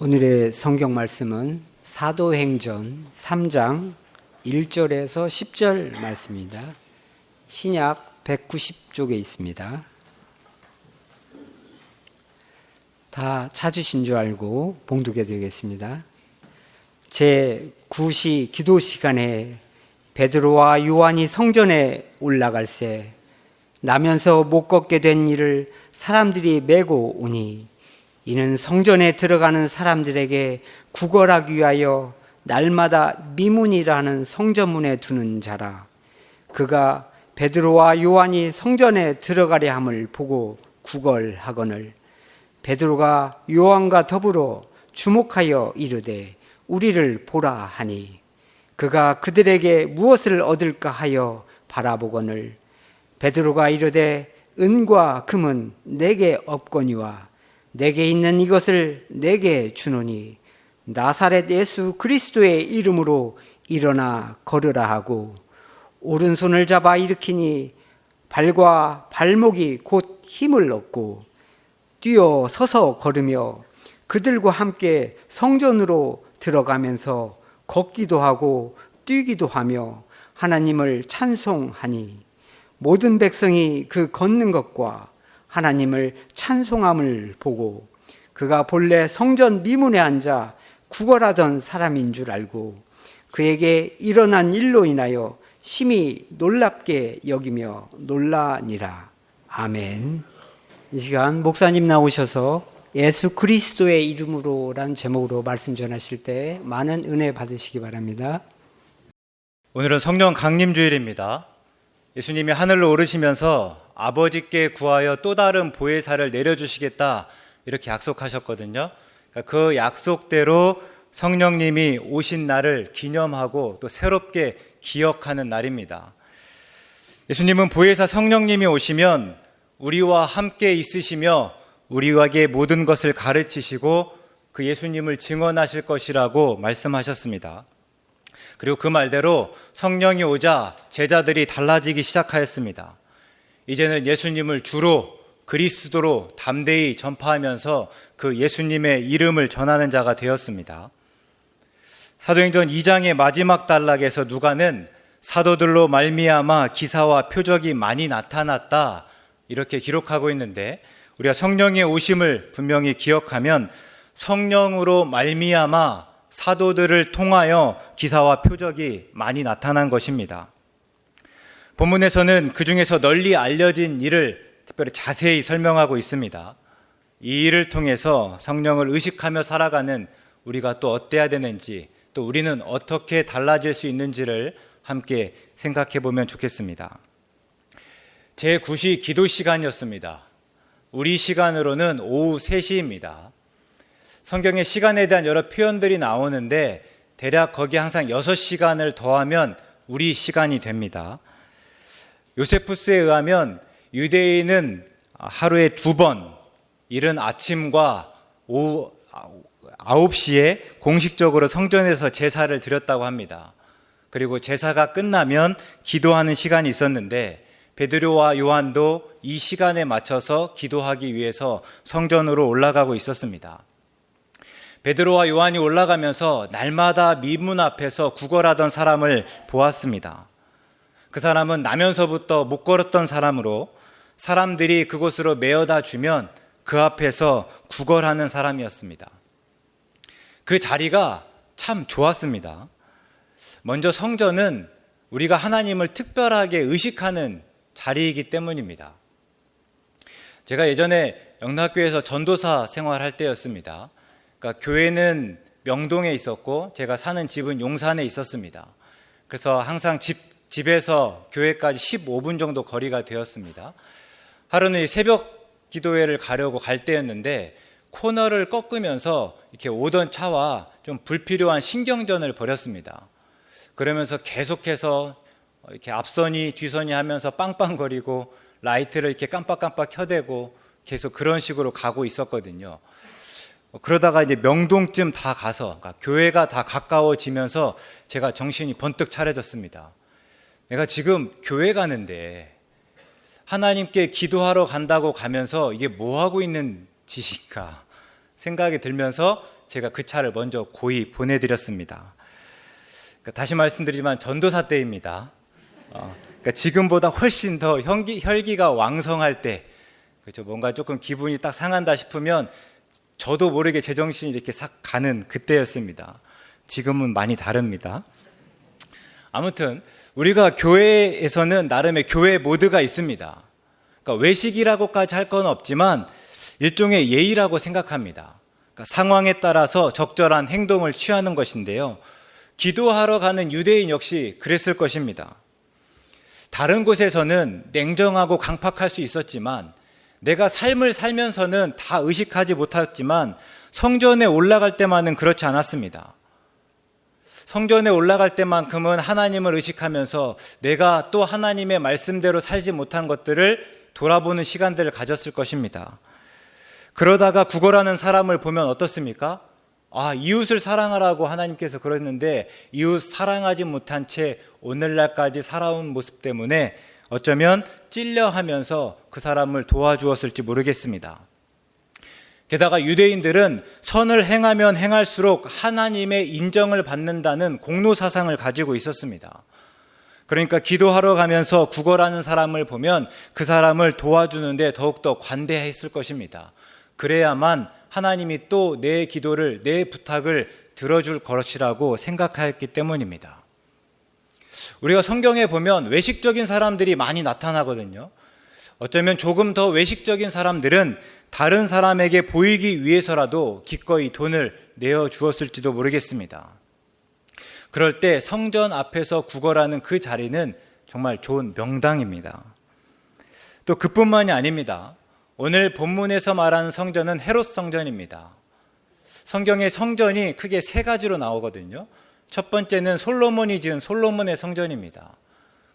오늘의 성경 말씀은 사도행전 3장 1절에서 10절 말씀입니다. 신약 190쪽에 있습니다. 다 찾으신 줄 알고 봉독해 드리겠습니다. 제9시 기도 시간에 베드로와 요한이 성전에 올라갈새 나면서 못 걷게 된 이를 사람들이 메고 오니 이는 성전에 들어가는 사람들에게 구걸하기 위하여 날마다 미문이라는 성전문에 두는 자라. 그가 베드로와 요한이 성전에 들어가려 함을 보고 구걸하거늘 베드로가 요한과 더불어 주목하여 이르되 우리를 보라 하니 그가 그들에게 무엇을 얻을까 하여 바라보거늘 베드로가 이르되 은과 금은 내게 없거니와 내게 있는 이것을 내게 주노니 나사렛 예수 그리스도의 이름으로 일어나 걸으라 하고 오른손을 잡아 일으키니 발과 발목이 곧 힘을 얻고 뛰어 서서 걸으며 그들과 함께 성전으로 들어가면서 걷기도 하고 뛰기도 하며 하나님을 찬송하니 모든 백성이 그 걷는 것과 하나님을 찬송함을 보고 그가 본래 성전 미문에 앉아 구걸하던 사람인 줄 알고 그에게 일어난 일로 인하여 심히 놀랍게 여기며 놀라니라. 아멘. 이 시간 목사님 나오셔서 예수 그리스도의 이름으로란 제목으로 말씀 전하실 때 많은 은혜 받으시기 바랍니다. 오늘은 성령 강림주일입니다. 예수님이 하늘로 오르시면서 아버지께 구하여 또 다른 보혜사를 내려주시겠다 이렇게 약속하셨거든요. 그 약속대로 성령님이 오신 날을 기념하고 또 새롭게 기억하는 날입니다. 예수님은 보혜사 성령님이 오시면 우리와 함께 있으시며 우리에게 모든 것을 가르치시고 그 예수님을 증언하실 것이라고 말씀하셨습니다. 그리고 그 말대로 성령이 오자 제자들이 달라지기 시작하였습니다. 이제는 예수님을 주로 그리스도로 담대히 전파하면서 그 예수님의 이름을 전하는 자가 되었습니다. 사도행전 2장의 마지막 단락에서 누가는 사도들로 말미암아 기사와 표적이 많이 나타났다 이렇게 기록하고 있는데 우리가 성령의 오심을 분명히 기억하면 성령으로 말미암아 사도들을 통하여 기사와 표적이 많이 나타난 것입니다. 본문에서는 그 중에서 널리 알려진 일을 특별히 자세히 설명하고 있습니다. 이 일을 통해서 성령을 의식하며 살아가는 우리가 또 어때야 되는지 또 우리는 어떻게 달라질 수 있는지를 함께 생각해 보면 좋겠습니다. 제9시 기도 시간이었습니다. 우리 시간으로는 오후 3시입니다. 성경에 시간에 대한 여러 표현들이 나오는데 대략 거기에 항상 6시간을 더하면 우리 시간이 됩니다. 요세푸스에 의하면 유대인은 하루에 2번 이른 아침과 오후 9시에 공식적으로 성전에서 제사를 드렸다고 합니다. 그리고 제사가 끝나면 기도하는 시간이 있었는데 베드로와 요한도 이 시간에 맞춰서 기도하기 위해서 성전으로 올라가고 있었습니다. 베드로와 요한이 올라가면서 날마다 미문 앞에서 구걸하던 사람을 보았습니다. 그 사람은 나면서부터 못 걸었던 사람으로 사람들이 그곳으로 메어다 주면 그 앞에서 구걸하는 사람이었습니다. 그 자리가 참 좋았습니다. 먼저 성전은 우리가 하나님을 특별하게 의식하는 자리이기 때문입니다. 제가 예전에 영락교회에서 전도사 생활할 때였습니다. 그러니까 교회는 명동에 있었고 제가 사는 집은 용산에 있었습니다. 그래서 항상 집에서 교회까지 15분 정도 거리가 되었습니다. 하루는 새벽 기도회를 가려고 갈 때였는데 코너를 꺾으면서 이렇게 오던 차와 좀 불필요한 신경전을 벌였습니다. 그러면서 계속해서 이렇게 앞선이 뒤선이 하면서 빵빵거리고 라이트를 이렇게 깜빡깜빡 켜대고 계속 그런 식으로 가고 있었거든요. 그러다가 이제 명동쯤 다 가서 그러니까 교회가 다 가까워지면서 제가 정신이 번뜩 차려졌습니다. 내가 지금 교회 가는데 하나님께 기도하러 간다고 가면서 이게 뭐 하고 있는 짓일까 생각이 들면서 제가 그 차를 먼저 고이 보내드렸습니다. 그러니까 다시 말씀드리지만 전도사 때입니다. 그러니까 지금보다 훨씬 더 혈기가 왕성할 때, 그렇죠? 뭔가 조금 기분이 딱 상한다 싶으면 저도 모르게 제정신이 이렇게 싹 가는 그때였습니다. 지금은 많이 다릅니다. 아무튼 우리가 교회에서는 나름의 교회 모드가 있습니다. 그러니까 외식이라고까지 할 건 없지만 일종의 예의라고 생각합니다. 그러니까 상황에 따라서 적절한 행동을 취하는 것인데요. 기도하러 가는 유대인 역시 그랬을 것입니다. 다른 곳에서는 냉정하고 강팍할 수 있었지만 내가 삶을 살면서는 다 의식하지 못했지만 성전에 올라갈 때만은 그렇지 않았습니다. 성전에 올라갈 때만큼은 하나님을 의식하면서 내가 또 하나님의 말씀대로 살지 못한 것들을 돌아보는 시간들을 가졌을 것입니다. 그러다가 구걸하는 사람을 보면 어떻습니까? 이웃을 사랑하라고 하나님께서 그랬는데 이웃 사랑하지 못한 채 오늘날까지 살아온 모습 때문에 어쩌면 찔려하면서 그 사람을 도와주었을지 모르겠습니다. 게다가 유대인들은 선을 행하면 행할수록 하나님의 인정을 받는다는 공로사상을 가지고 있었습니다. 그러니까 기도하러 가면서 구걸하는 사람을 보면 그 사람을 도와주는데 더욱더 관대했을 것입니다. 그래야만 하나님이 또 내 기도를, 내 부탁을 들어줄 것이라고 생각하였기 때문입니다. 우리가 성경에 보면 외식적인 사람들이 많이 나타나거든요. 어쩌면 조금 더 외식적인 사람들은 다른 사람에게 보이기 위해서라도 기꺼이 돈을 내어 주었을지도 모르겠습니다. 그럴 때 성전 앞에서 구걸하는 그 자리는 정말 좋은 명당입니다. 또 그뿐만이 아닙니다. 오늘 본문에서 말하는 성전은 헤롯 성전입니다. 성경의 성전이 크게 세 가지로 나오거든요. 첫 번째는 솔로몬이 지은 솔로몬의 성전입니다.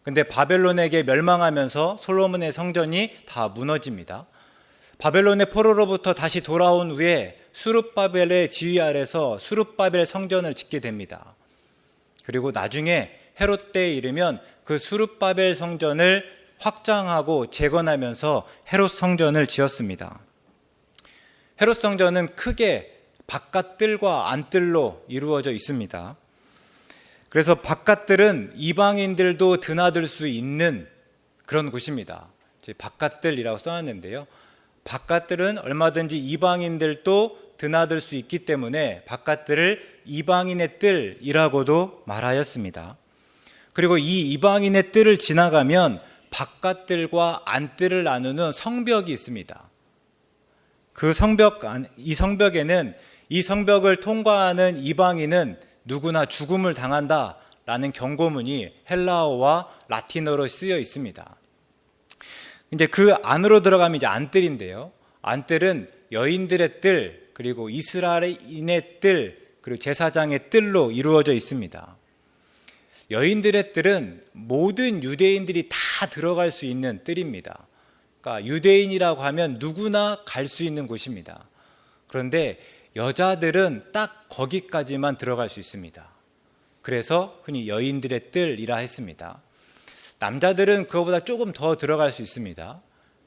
근데 바벨론에게 멸망하면서 솔로몬의 성전이 다 무너집니다. 바벨론의 포로로부터 다시 돌아온 후에 수룹바벨의 지휘 아래서 수룹바벨 성전을 짓게 됩니다. 그리고 나중에 헤롯 때에 이르면 그 수룹바벨 성전을 확장하고 재건하면서 헤롯 성전을 지었습니다. 헤롯 성전은 크게 바깥뜰과 안뜰로 이루어져 있습니다. 그래서 바깥뜰은 이방인들도 드나들 수 있는 그런 곳입니다. 바깥뜰이라고 써놨는데요. 바깥뜰은 얼마든지 이방인들도 드나들 수 있기 때문에 바깥뜰을 이방인의 뜰이라고도 말하였습니다. 그리고 이 이방인의 뜰을 지나가면 바깥뜰과 안뜰을 나누는 성벽이 있습니다. 이 성벽에는 이 성벽을 통과하는 이방인은 누구나 죽음을 당한다라는 경고문이 헬라어와 라틴어로 쓰여 있습니다. 이제 그 안으로 들어가면 이제 안뜰인데요. 안뜰은 여인들의 뜰, 그리고 이스라엘인의 뜰, 그리고 제사장의 뜰로 이루어져 있습니다. 여인들의 뜰은 모든 유대인들이 다 들어갈 수 있는 뜰입니다. 그러니까 유대인이라고 하면 누구나 갈 수 있는 곳입니다. 그런데 여자들은 딱 거기까지만 들어갈 수 있습니다. 그래서 흔히 여인들의 뜰이라 했습니다. 남자들은 그거보다 조금 더 들어갈 수 있습니다.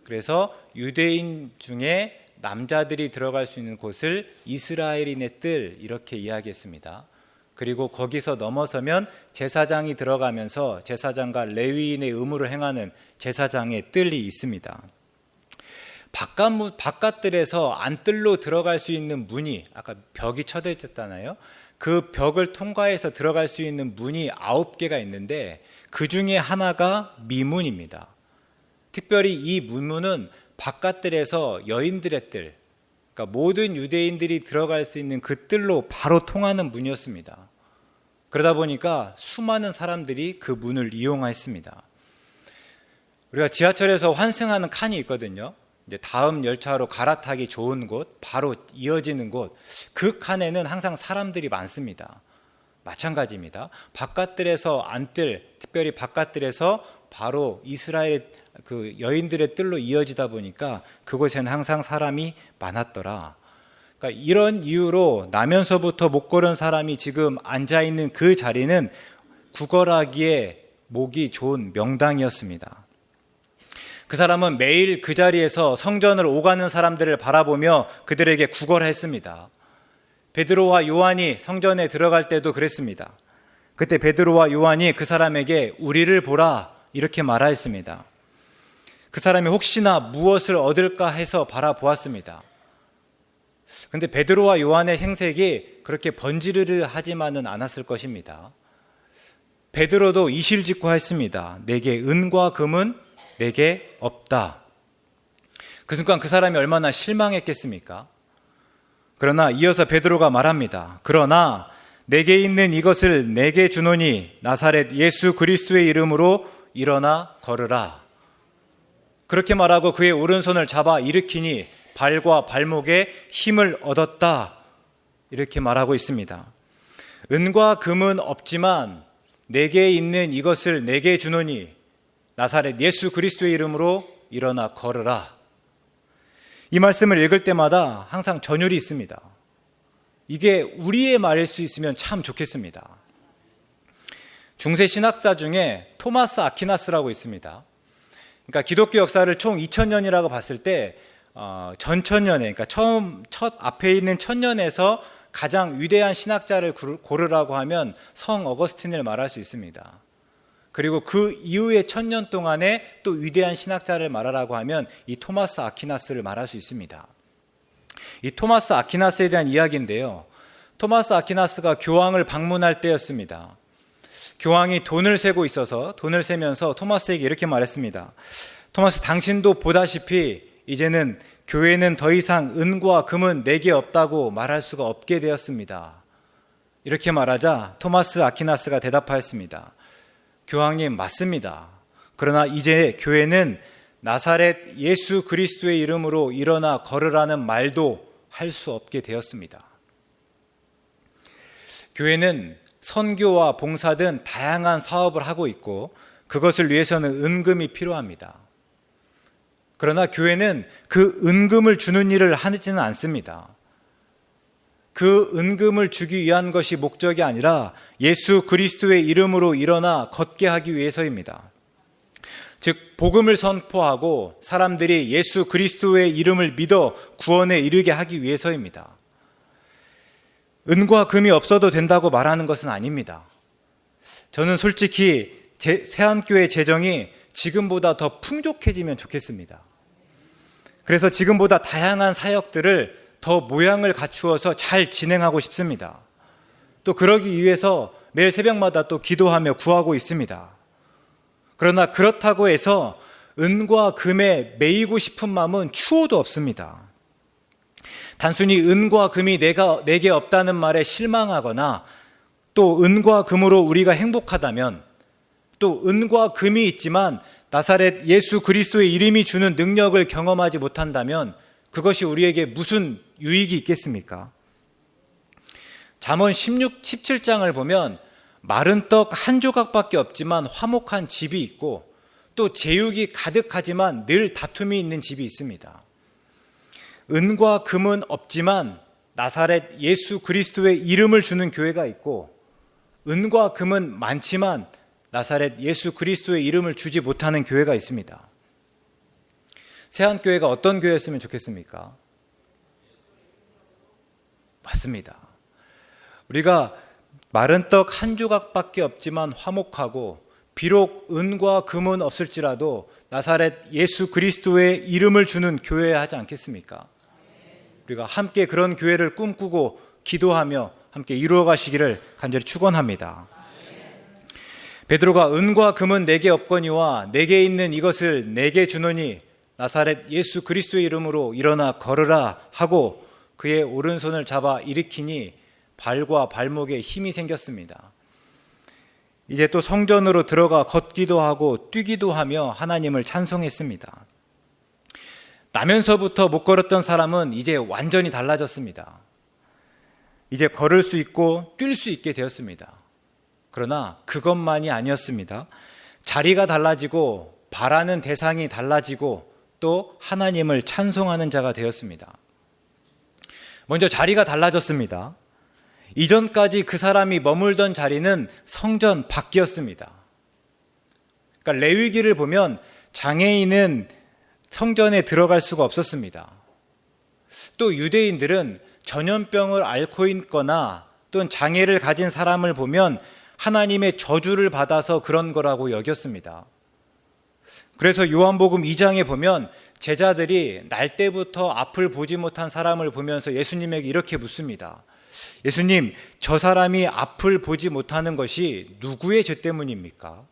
그래서 유대인 중에 남자들이 들어갈 수 있는 곳을 이스라엘인의 뜰 이렇게 이야기했습니다. 그리고 거기서 넘어서면 제사장이 들어가면서 제사장과 레위인의 의무를 행하는 제사장의 뜰이 있습니다. 바깥뜰에서 안뜰로 들어갈 수 있는 문이 아까 벽이 쳐져 있었잖아요. 그 벽을 통과해서 들어갈 수 있는 문이 9개가 있는데 그 중에 하나가 미문입니다. 특별히 이 문은 바깥뜰에서 여인들의 뜰, 그러니까 모든 유대인들이 들어갈 수 있는 그 뜰로 바로 통하는 문이었습니다. 그러다 보니까 수많은 사람들이 그 문을 이용했습니다. 우리가 지하철에서 환승하는 칸이 있거든요. 이제 다음 열차로 갈아타기 좋은 곳, 바로 이어지는 곳, 그 칸에는 항상 사람들이 많습니다. 마찬가지입니다. 바깥뜰에서 안뜰, 특별히 바깥뜰에서 바로 이스라엘 그 여인들의 뜰로 이어지다 보니까 그곳에는 항상 사람이 많았더라. 그러니까 이런 이유로 나면서부터 못 걸은 사람이 지금 앉아있는 그 자리는 구걸하기에 목이 좋은 명당이었습니다. 그 사람은 매일 그 자리에서 성전을 오가는 사람들을 바라보며 그들에게 구걸했습니다. 베드로와 요한이 성전에 들어갈 때도 그랬습니다. 그때 베드로와 요한이 그 사람에게 우리를 보라 이렇게 말하였습니다. 그 사람이 혹시나 무엇을 얻을까 해서 바라보았습니다. 근데 베드로와 요한의 행색이 그렇게 번지르르하지만은 않았을 것입니다. 베드로도 이실직고했습니다. 내게 은과 금은 내게 없다. 그 순간 그 사람이 얼마나 실망했겠습니까? 그러나 이어서 베드로가 말합니다. 그러나 내게 있는 이것을 내게 주노니 나사렛 예수 그리스도의 이름으로 일어나 걸으라. 그렇게 말하고 그의 오른손을 잡아 일으키니 발과 발목에 힘을 얻었다. 이렇게 말하고 있습니다. 은과 금은 없지만 내게 있는 이것을 내게 주노니 나사렛 예수 그리스도의 이름으로 일어나 걸으라. 이 말씀을 읽을 때마다 항상 전율이 있습니다. 이게 우리의 말일 수 있으면 참 좋겠습니다. 중세 신학자 중에 토마스 아퀴나스라고 있습니다. 그러니까 기독교 역사를 총 2000년이라고 봤을 때 전천년에, 그러니까 첫 앞에 있는 천년에서 가장 위대한 신학자를 고르라고 하면 성 어거스틴을 말할 수 있습니다. 그리고 그 이후의 1000년 동안에 또 위대한 신학자를 말하라고 하면 이 토마스 아퀴나스를 말할 수 있습니다. 이 토마스 아퀴나스에 대한 이야기인데요. 토마스 아퀴나스가 교황을 방문할 때였습니다. 교황이 돈을 세고 있어서 돈을 세면서 토마스에게 이렇게 말했습니다. 토마스, 당신도 보다시피 이제는 교회는 더 이상 은과 금은 내게 없다고 말할 수가 없게 되었습니다. 이렇게 말하자 토마스 아퀴나스가 대답하였습니다. 교황님, 맞습니다. 그러나 이제 교회는 나사렛 예수 그리스도의 이름으로 일어나 걸으라는 말도 할 수 없게 되었습니다. 교회는 선교와 봉사 등 다양한 사업을 하고 있고 그것을 위해서는 은금이 필요합니다. 그러나 교회는 그 은금을 주는 일을 하지는 않습니다. 그 은금을 주기 위한 것이 목적이 아니라 예수 그리스도의 이름으로 일어나 걷게 하기 위해서입니다. 즉 복음을 선포하고 사람들이 예수 그리스도의 이름을 믿어 구원에 이르게 하기 위해서입니다. 은과 금이 없어도 된다고 말하는 것은 아닙니다. 저는 솔직히 새한교회 재정이 지금보다 더 풍족해지면 좋겠습니다. 그래서 지금보다 다양한 사역들을 더 모양을 갖추어서 잘 진행하고 싶습니다. 또 그러기 위해서 매일 새벽마다 또 기도하며 구하고 있습니다. 그러나 그렇다고 해서 은과 금에 매이고 싶은 마음은 추호도 없습니다. 단순히 은과 금이 내게 없다는 말에 실망하거나 또 은과 금으로 우리가 행복하다면, 또 은과 금이 있지만 나사렛 예수 그리스도의 이름이 주는 능력을 경험하지 못한다면 그것이 우리에게 무슨 유익이 있겠습니까? 잠언 17장을 보면 마른 떡 한 조각밖에 없지만 화목한 집이 있고 또 제육이 가득하지만 늘 다툼이 있는 집이 있습니다. 은과 금은 없지만 나사렛 예수 그리스도의 이름을 주는 교회가 있고, 은과 금은 많지만 나사렛 예수 그리스도의 이름을 주지 못하는 교회가 있습니다. 새한교회가 어떤 교회였으면 좋겠습니까? 맞습니다. 우리가 마른 떡 한 조각밖에 없지만 화목하고 비록 은과 금은 없을지라도 나사렛 예수 그리스도의 이름을 주는 교회여야 하지 않겠습니까? 우리가 함께 그런 교회를 꿈꾸고 기도하며 함께 이루어 가시기를 간절히 축원합니다. 베드로가 은과 금은 내게 없거니와 내게 있는 이것을 내게 주노니 나사렛 예수 그리스도의 이름으로 일어나 걸으라 하고 그의 오른손을 잡아 일으키니 발과 발목에 힘이 생겼습니다. 이제 또 성전으로 들어가 걷기도 하고 뛰기도 하며 하나님을 찬송했습니다. 나면서부터 못 걸었던 사람은 이제 완전히 달라졌습니다. 이제 걸을 수 있고 뛸 수 있게 되었습니다. 그러나 그것만이 아니었습니다. 자리가 달라지고 바라는 대상이 달라지고 또 하나님을 찬송하는 자가 되었습니다. 먼저 자리가 달라졌습니다. 이전까지 그 사람이 머물던 자리는 성전 밖이었습니다. 그러니까 레위기를 보면 장애인은 성전에 들어갈 수가 없었습니다. 또 유대인들은 전염병을 앓고 있거나 또는 장애를 가진 사람을 보면 하나님의 저주를 받아서 그런 거라고 여겼습니다. 그래서 요한복음 2장에 보면 제자들이 날 때부터 앞을 보지 못한 사람을 보면서 예수님에게 이렇게 묻습니다. 예수님, 저 사람이 앞을 보지 못하는 것이 누구의 죄 때문입니까?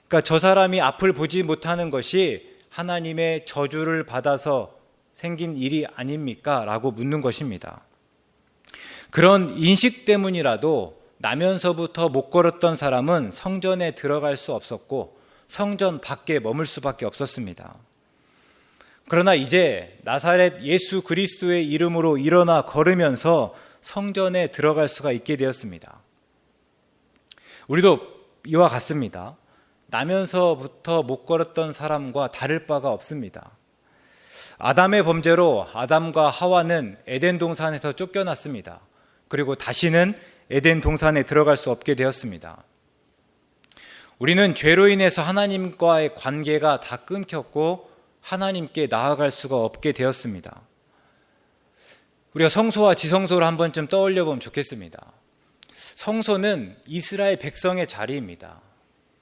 그러니까 저 사람이 앞을 보지 못하는 것이 하나님의 저주를 받아서 생긴 일이 아닙니까? 라고 묻는 것입니다. 그런 인식 때문이라도 나면서부터 못 걸었던 사람은 성전에 들어갈 수 없었고 성전 밖에 머물 수밖에 없었습니다. 그러나 이제 나사렛 예수 그리스도의 이름으로 일어나 걸으면서 성전에 들어갈 수가 있게 되었습니다. 우리도 이와 같습니다. 나면서부터 못 걸었던 사람과 다를 바가 없습니다. 아담의 범죄로 아담과 하와는 에덴 동산에서 쫓겨났습니다. 그리고 다시는 에덴 동산에 들어갈 수 없게 되었습니다. 우리는 죄로 인해서 하나님과의 관계가 다 끊겼고 하나님께 나아갈 수가 없게 되었습니다. 우리가 성소와 지성소를 한 번쯤 떠올려 보면 좋겠습니다. 성소는 이스라엘 백성의 자리입니다.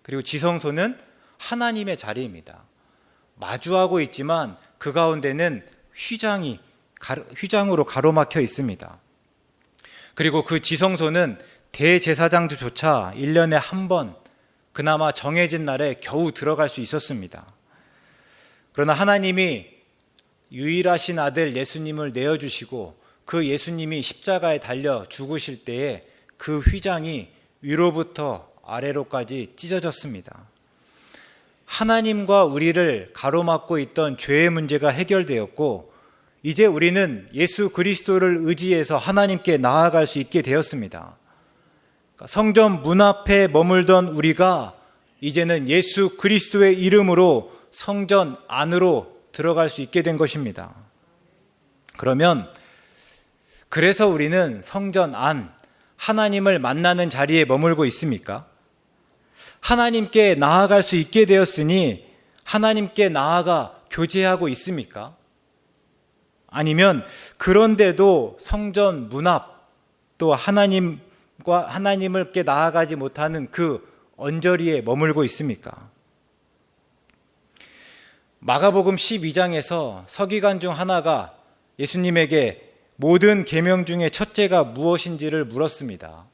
그리고 지성소는 하나님의 자리입니다. 마주하고 있지만 그 가운데는 휘장으로 가로막혀 있습니다. 그리고 그 지성소는 대제사장조차 1년에 한 번 그나마 정해진 날에 겨우 들어갈 수 있었습니다. 그러나 하나님이 유일하신 아들 예수님을 내어주시고 그 예수님이 십자가에 달려 죽으실 때에 그 휘장이 위로부터 아래로까지 찢어졌습니다. 하나님과 우리를 가로막고 있던 죄의 문제가 해결되었고 이제 우리는 예수 그리스도를 의지해서 하나님께 나아갈 수 있게 되었습니다. 성전 문 앞에 머물던 우리가 이제는 예수 그리스도의 이름으로 성전 안으로 들어갈 수 있게 된 것입니다. 그러면 그래서 우리는 성전 안 하나님을 만나는 자리에 머물고 있습니까? 하나님께 나아갈 수 있게 되었으니 하나님께 나아가 교제하고 있습니까? 아니면 그런데도 성전 문 앞 또 하나님께 나아가지 못하는 그 언저리에 머물고 있습니까? 마가복음 12장에서 서기관 중 하나가 예수님에게 모든 계명 중에 첫째가 무엇인지를 물었습니다.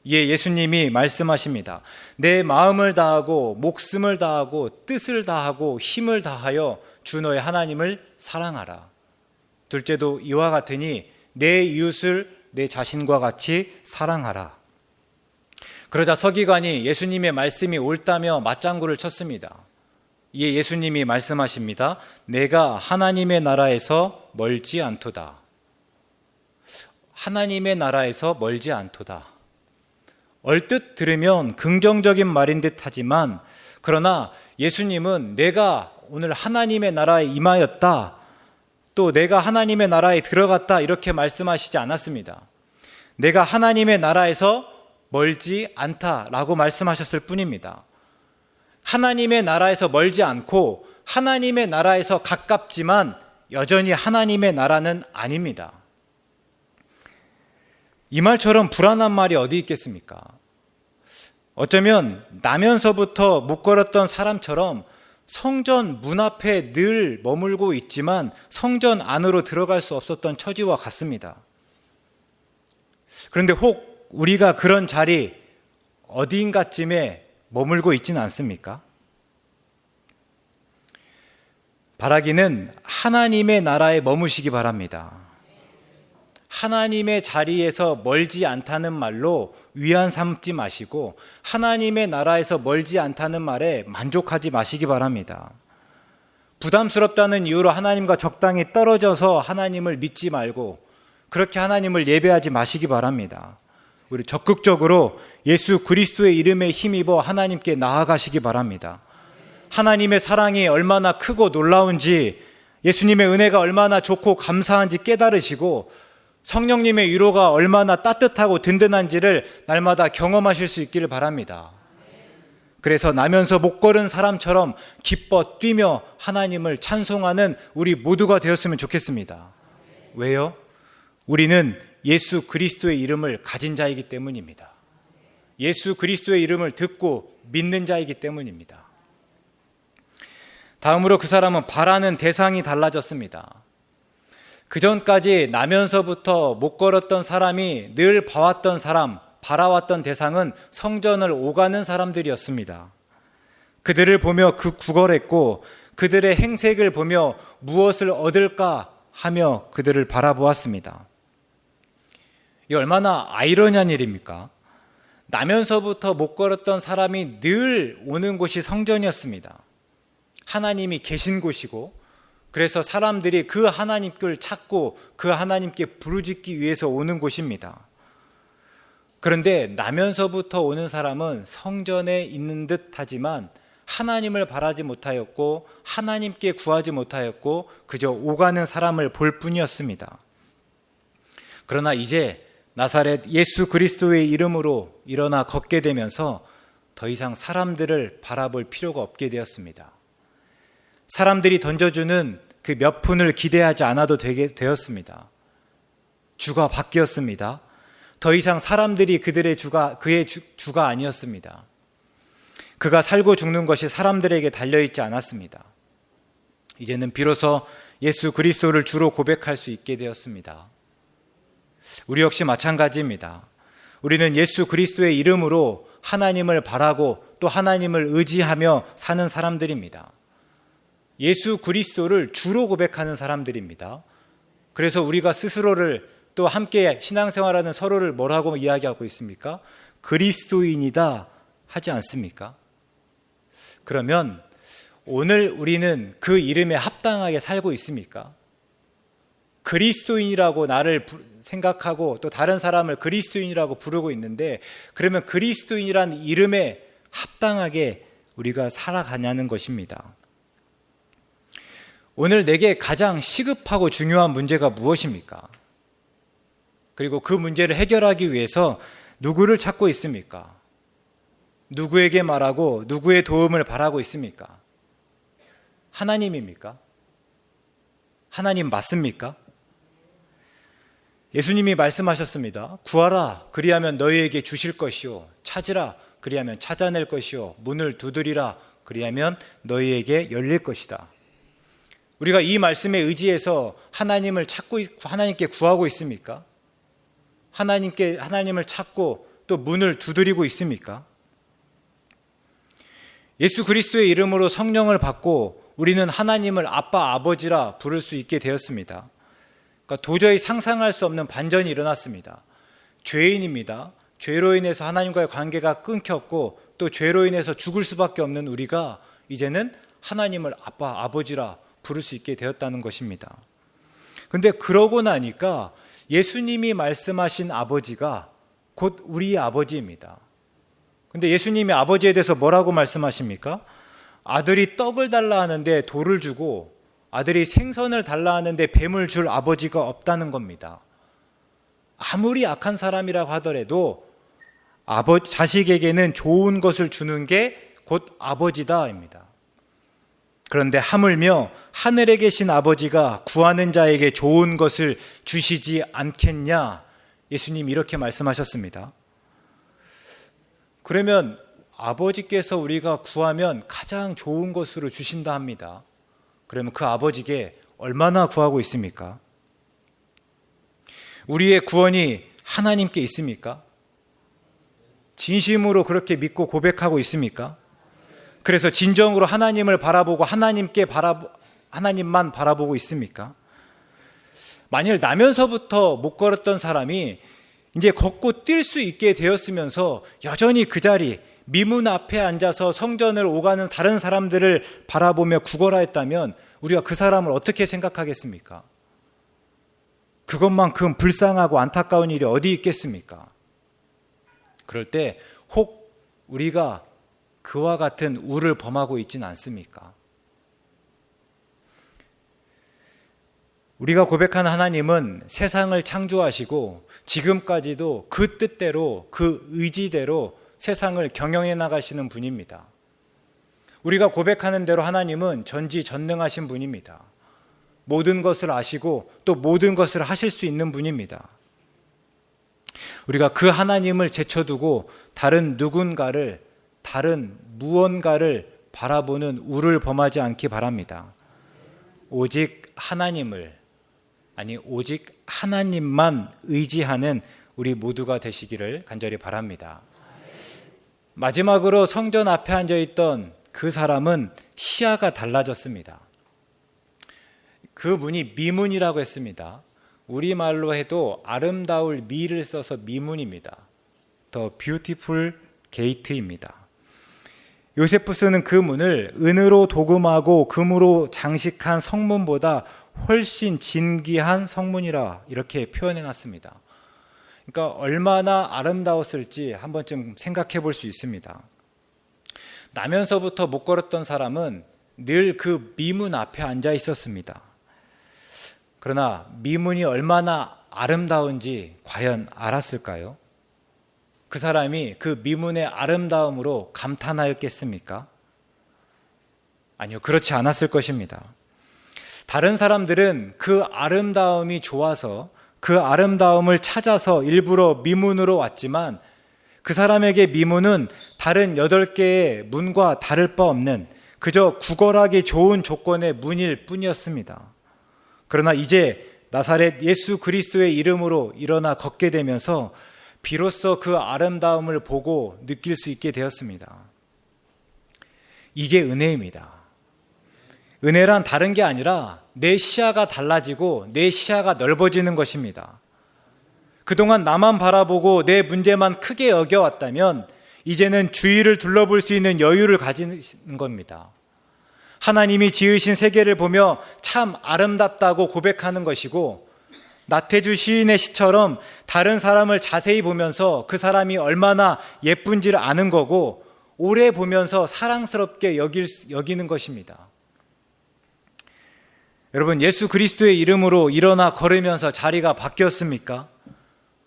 이에 예수님이 말씀하십니다. 내 마음을 다하고 목숨을 다하고 뜻을 다하고 힘을 다하여 주 너의 하나님을 사랑하라. 둘째도 이와 같으니 내 이웃을 내 자신과 같이 사랑하라. 그러자 서기관이 예수님의 말씀이 옳다며 맞장구를 쳤습니다. 이에 예수님이 말씀하십니다. 내가 하나님의 나라에서 멀지 않도다. 하나님의 나라에서 멀지 않도다. 얼뜻 들으면 긍정적인 말인 듯 하지만 그러나 예수님은 내가 오늘 하나님의 나라에 임하였다, 또 내가 하나님의 나라에 들어갔다 이렇게 말씀하시지 않았습니다. 내가 하나님의 나라에서 멀지 않다라고 말씀하셨을 뿐입니다. 하나님의 나라에서 멀지 않고 하나님의 나라에서 가깝지만 여전히 하나님의 나라는 아닙니다. 이 말처럼 불안한 말이 어디 있겠습니까? 어쩌면 나면서부터 못 걸었던 사람처럼 성전 문 앞에 늘 머물고 있지만 성전 안으로 들어갈 수 없었던 처지와 같습니다. 그런데 혹 우리가 그런 자리 어디인가쯤에 머물고 있지는 않습니까? 바라기는 하나님의 나라에 머무시기 바랍니다. 하나님의 자리에서 멀지 않다는 말로 위안 삼지 마시고 하나님의 나라에서 멀지 않다는 말에 만족하지 마시기 바랍니다. 부담스럽다는 이유로 하나님과 적당히 떨어져서 하나님을 믿지 말고 그렇게 하나님을 예배하지 마시기 바랍니다. 우리 적극적으로 예수 그리스도의 이름에 힘입어 하나님께 나아가시기 바랍니다. 하나님의 사랑이 얼마나 크고 놀라운지, 예수님의 은혜가 얼마나 좋고 감사한지 깨달으시고 성령님의 위로가 얼마나 따뜻하고 든든한지를 날마다 경험하실 수 있기를 바랍니다. 그래서 나면서 못 걸은 사람처럼 기뻐 뛰며 하나님을 찬송하는 우리 모두가 되었으면 좋겠습니다. 왜요? 우리는 예수 그리스도의 이름을 가진 자이기 때문입니다. 예수 그리스도의 이름을 듣고 믿는 자이기 때문입니다. 다음으로 그 사람은 바라는 대상이 달라졌습니다. 그 전까지 나면서부터 못 걸었던 사람이 늘 봐왔던 사람, 바라왔던 대상은 성전을 오가는 사람들이었습니다. 그들을 보며 구걸했고 그들의 행색을 보며 무엇을 얻을까 하며 그들을 바라보았습니다. 이 얼마나 아이러니한 일입니까? 나면서부터 못 걸었던 사람이 늘 오는 곳이 성전이었습니다. 하나님이 계신 곳이고, 그래서 사람들이 그 하나님을 찾고 그 하나님께 부르짖기 위해서 오는 곳입니다. 그런데 나면서부터 오는 사람은 성전에 있는 듯 하지만 하나님을 바라지 못하였고 하나님께 구하지 못하였고 그저 오가는 사람을 볼 뿐이었습니다. 그러나 이제 나사렛 예수 그리스도의 이름으로 일어나 걷게 되면서 더 이상 사람들을 바라볼 필요가 없게 되었습니다. 사람들이 던져주는 그 몇 푼을 기대하지 않아도 되게 되었습니다. 주가 바뀌었습니다. 더 이상 사람들이 그의 주가 아니었습니다. 그가 살고 죽는 것이 사람들에게 달려있지 않았습니다. 이제는 비로소 예수 그리스도를 주로 고백할 수 있게 되었습니다. 우리 역시 마찬가지입니다. 우리는 예수 그리스도의 이름으로 하나님을 바라고 또 하나님을 의지하며 사는 사람들입니다. 예수 그리스도를 주로 고백하는 사람들입니다. 그래서 우리가 스스로를 또 함께 신앙생활하는 서로를 뭐라고 이야기하고 있습니까? 그리스도인이다 하지 않습니까? 그러면 오늘 우리는 그 이름에 합당하게 살고 있습니까? 그리스도인이라고 나를 생각하고 또 다른 사람을 그리스도인이라고 부르고 있는데, 그러면 그리스도인이란 이름에 합당하게 우리가 살아가냐는 것입니다. 오늘 내게 가장 시급하고 중요한 문제가 무엇입니까? 그리고 그 문제를 해결하기 위해서 누구를 찾고 있습니까? 누구에게 말하고 누구의 도움을 바라고 있습니까? 하나님입니까? 하나님 맞습니까? 예수님이 말씀하셨습니다. 구하라 그리하면 너희에게 주실 것이요, 찾으라 그리하면 찾아낼 것이요, 문을 두드리라 그리하면 너희에게 열릴 것이다. 우리가 이 말씀에 의지해서 하나님을 찾고 하나님께 구하고 있습니까? 하나님을 찾고 또 문을 두드리고 있습니까? 예수 그리스도의 이름으로 성령을 받고 우리는 하나님을 아빠, 아버지라 부를 수 있게 되었습니다. 그러니까 도저히 상상할 수 없는 반전이 일어났습니다. 죄인입니다. 죄로 인해서 하나님과의 관계가 끊겼고 또 죄로 인해서 죽을 수밖에 없는 우리가 이제는 하나님을 아빠, 아버지라 부를 수 있게 되었다는 것입니다. 그런데 그러고 나니까 예수님이 말씀하신 아버지가 곧 우리의 아버지입니다. 근데 예수님이 아버지에 대해서 뭐라고 말씀하십니까? 아들이 떡을 달라 하는데 돌을 주고 아들이 생선을 달라 하는데 뱀을 줄 아버지가 없다는 겁니다. 아무리 악한 사람이라고 하더라도 자식에게는 좋은 것을 주는 게 곧 아버지다입니다. 그런데 하물며 하늘에 계신 아버지가 구하는 자에게 좋은 것을 주시지 않겠냐? 예수님이 이렇게 말씀하셨습니다. 그러면 아버지께서 우리가 구하면 가장 좋은 것으로 주신다 합니다. 그러면 그 아버지께 얼마나 구하고 있습니까? 우리의 구원이 하나님께 있습니까? 진심으로 그렇게 믿고 고백하고 있습니까? 그래서 진정으로 하나님을 바라보고 하나님만 바라보고 있습니까? 만일 나면서부터 못 걸었던 사람이 이제 걷고 뛸 수 있게 되었으면서 여전히 그 자리 미문 앞에 앉아서 성전을 오가는 다른 사람들을 바라보며 구걸하였다면 우리가 그 사람을 어떻게 생각하겠습니까? 그것만큼 불쌍하고 안타까운 일이 어디 있겠습니까? 그럴 때 혹 우리가 그와 같은 우를 범하고 있지는 않습니까? 우리가 고백하는 하나님은 세상을 창조하시고 지금까지도 그 뜻대로 그 의지대로 세상을 경영해 나가시는 분입니다. 우리가 고백하는 대로 하나님은 전지전능하신 분입니다. 모든 것을 아시고 또 모든 것을 하실 수 있는 분입니다. 우리가 그 하나님을 제쳐두고 다른 누군가를, 다른 무언가를 바라보는 우를 범하지 않기 바랍니다. 오직 하나님만 의지하는 우리 모두가 되시기를 간절히 바랍니다. 마지막으로 성전 앞에 앉아있던 그 사람은 시야가 달라졌습니다. 그 문이 미문이라고 했습니다. 우리말로 해도 아름다울 미를 써서 미문입니다. The beautiful gate입니다. 요세푸스는 그 문을 은으로 도금하고 금으로 장식한 성문보다 훨씬 진귀한 성문이라 이렇게 표현해 놨습니다. 그러니까 얼마나 아름다웠을지 한 번쯤 생각해 볼 수 있습니다. 나면서부터 못 걸었던 사람은 늘 그 미문 앞에 앉아 있었습니다. 그러나 미문이 얼마나 아름다운지 과연 알았을까요? 그 사람이 그 미문의 아름다움으로 감탄하였겠습니까? 아니요, 그렇지 않았을 것입니다. 다른 사람들은 그 아름다움이 좋아서 그 아름다움을 찾아서 일부러 미문으로 왔지만 그 사람에게 미문은 다른 8개의 문과 다를 바 없는 그저 구걸하기 좋은 조건의 문일 뿐이었습니다. 그러나 이제 나사렛 예수 그리스도의 이름으로 일어나 걷게 되면서 비로소 그 아름다움을 보고 느낄 수 있게 되었습니다. 이게 은혜입니다. 은혜란 다른 게 아니라 내 시야가 달라지고 내 시야가 넓어지는 것입니다. 그동안 나만 바라보고 내 문제만 크게 여겨왔다면 이제는 주위를 둘러볼 수 있는 여유를 가지는 겁니다. 하나님이 지으신 세계를 보며 참 아름답다고 고백하는 것이고, 나태주 시인의 시처럼 다른 사람을 자세히 보면서 그 사람이 얼마나 예쁜지를 아는 거고, 오래 보면서 사랑스럽게 여기는 것입니다. 여러분, 예수 그리스도의 이름으로 일어나 걸으면서 자리가 바뀌었습니까?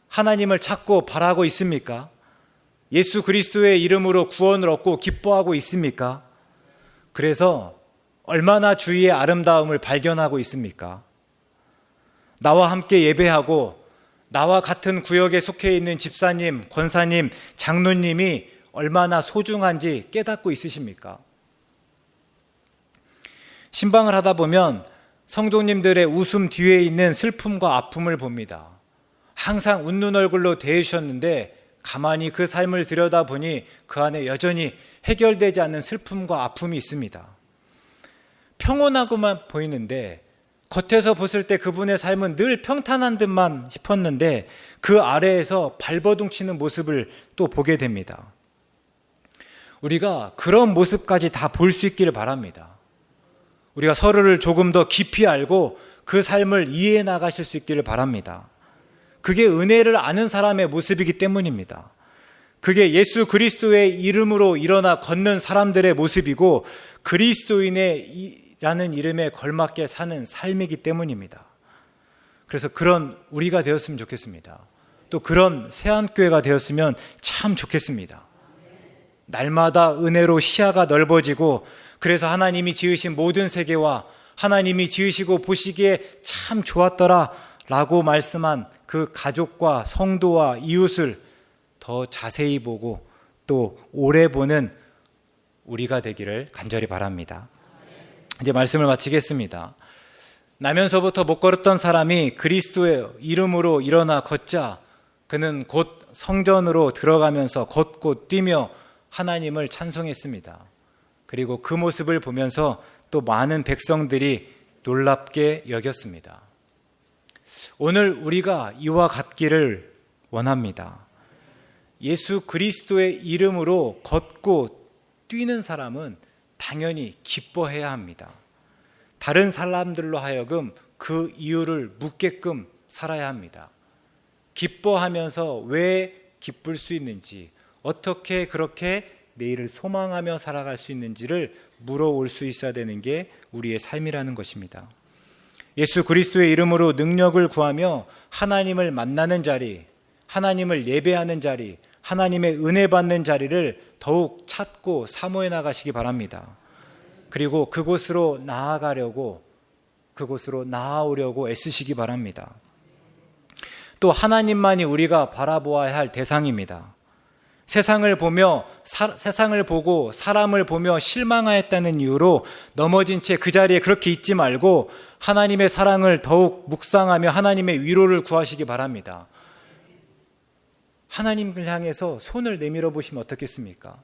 하나님을 찾고 바라고 있습니까? 예수 그리스도의 이름으로 구원을 얻고 기뻐하고 있습니까? 그래서 얼마나 주위의 아름다움을 발견하고 있습니까? 나와 함께 예배하고 나와 같은 구역에 속해 있는 집사님, 권사님, 장로님이 얼마나 소중한지 깨닫고 있으십니까? 신방을 하다 보면 성도님들의 웃음 뒤에 있는 슬픔과 아픔을 봅니다. 항상 웃는 얼굴로 대해주셨는데 가만히 그 삶을 들여다보니 그 안에 여전히 해결되지 않는 슬픔과 아픔이 있습니다. 평온하고만 보이는데 겉에서 봤을 때 그분의 삶은 늘 평탄한 듯만 싶었는데 그 아래에서 발버둥 치는 모습을 또 보게 됩니다. 우리가 그런 모습까지 다 볼 수 있기를 바랍니다. 우리가 서로를 조금 더 깊이 알고 그 삶을 이해해 나가실 수 있기를 바랍니다. 그게 은혜를 아는 사람의 모습이기 때문입니다. 그게 예수 그리스도의 이름으로 일어나 걷는 사람들의 모습이고 그리스도인이라는 이름에 걸맞게 사는 삶이기 때문입니다. 그래서 그런 우리가 되었으면 좋겠습니다. 또 그런 새안교회가 되었으면 참 좋겠습니다. 날마다 은혜로 시야가 넓어지고 그래서 하나님이 지으신 모든 세계와 하나님이 지으시고 보시기에 참 좋았더라 라고 말씀한 그 가족과 성도와 이웃을 더 자세히 보고 또 오래 보는 우리가 되기를 간절히 바랍니다. 이제 말씀을 마치겠습니다. 나면서부터 못 걸었던 사람이 그리스도의 이름으로 일어나 걷자 그는 곧 성전으로 들어가면서 걷고 뛰며 하나님을 찬송했습니다. 그리고 그 모습을 보면서 또 많은 백성들이 놀랍게 여겼습니다. 오늘 우리가 이와 같기를 원합니다. 예수 그리스도의 이름으로 걷고 뛰는 사람은 당연히 기뻐해야 합니다. 다른 사람들로 하여금 그 이유를 묻게끔 살아야 합니다. 기뻐하면서 왜 기쁠 수 있는지, 어떻게 그렇게 내일을 소망하며 살아갈 수 있는지를 물어올 수 있어야 되는 게 우리의 삶이라는 것입니다. 예수 그리스도의 이름으로 능력을 구하며 하나님을 만나는 자리, 하나님을 예배하는 자리, 하나님의 은혜 받는 자리를 더욱 찾고 사모해 나가시기 바랍니다. 그리고 그곳으로 나아가려고 그곳으로 나아오려고 애쓰시기 바랍니다. 또 하나님만이 우리가 바라보아야 할 대상입니다. 세상을 보고 사람을 보며 실망하였다는 이유로 넘어진 채 그 자리에 그렇게 있지 말고 하나님의 사랑을 더욱 묵상하며 하나님의 위로를 구하시기 바랍니다. 하나님을 향해서 손을 내밀어 보시면 어떻겠습니까?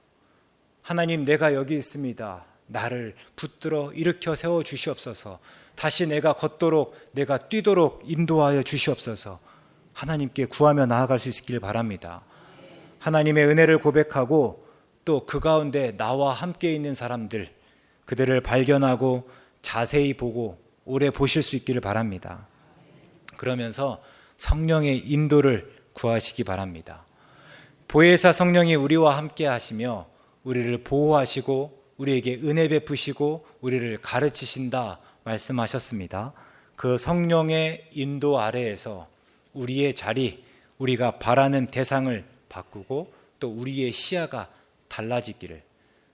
하나님, 내가 여기 있습니다. 나를 붙들어 일으켜 세워 주시옵소서. 다시 내가 걷도록, 내가 뛰도록 인도하여 주시옵소서. 하나님께 구하며 나아갈 수 있기를 바랍니다. 하나님의 은혜를 고백하고 또 그 가운데 나와 함께 있는 사람들, 그들을 발견하고 자세히 보고 오래 보실 수 있기를 바랍니다. 그러면서 성령의 인도를 구하시기 바랍니다. 보혜사 성령이 우리와 함께 하시며 우리를 보호하시고 우리에게 은혜 베푸시고 우리를 가르치신다 말씀하셨습니다. 그 성령의 인도 아래에서 우리의 자리, 우리가 바라는 대상을 바꾸고 또 우리의 시야가 달라지기를,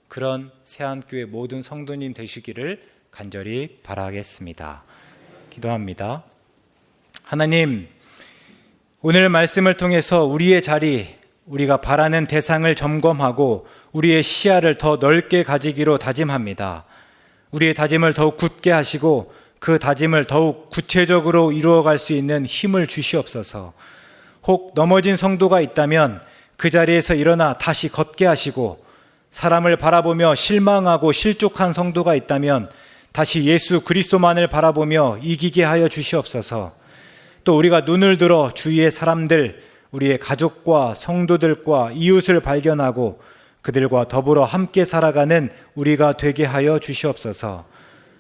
그런 새안교회 모든 성도님 되시기를 간절히 바라겠습니다. 기도합니다. 하나님, 오늘 말씀을 통해서 우리의 자리, 우리가 바라는 대상을 점검하고 우리의 시야를 더 넓게 가지기로 다짐합니다. 우리의 다짐을 더욱 굳게 하시고 그 다짐을 더욱 구체적으로 이루어갈 수 있는 힘을 주시옵소서. 혹 넘어진 성도가 있다면 그 자리에서 일어나 다시 걷게 하시고, 사람을 바라보며 실망하고 실족한 성도가 있다면 다시 예수 그리스도만을 바라보며 이기게 하여 주시옵소서. 또 우리가 눈을 들어 주위의 사람들, 우리의 가족과 성도들과 이웃을 발견하고 그들과 더불어 함께 살아가는 우리가 되게 하여 주시옵소서.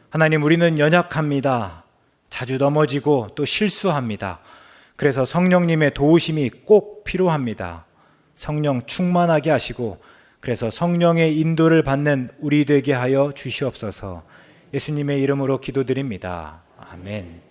하나님, 우리는 연약합니다. 자주 넘어지고 또 실수합니다. 그래서 성령님의 도우심이 꼭 필요합니다. 성령 충만하게 하시고 그래서 성령의 인도를 받는 우리 되게 하여 주시옵소서. 예수님의 이름으로 기도드립니다. 아멘.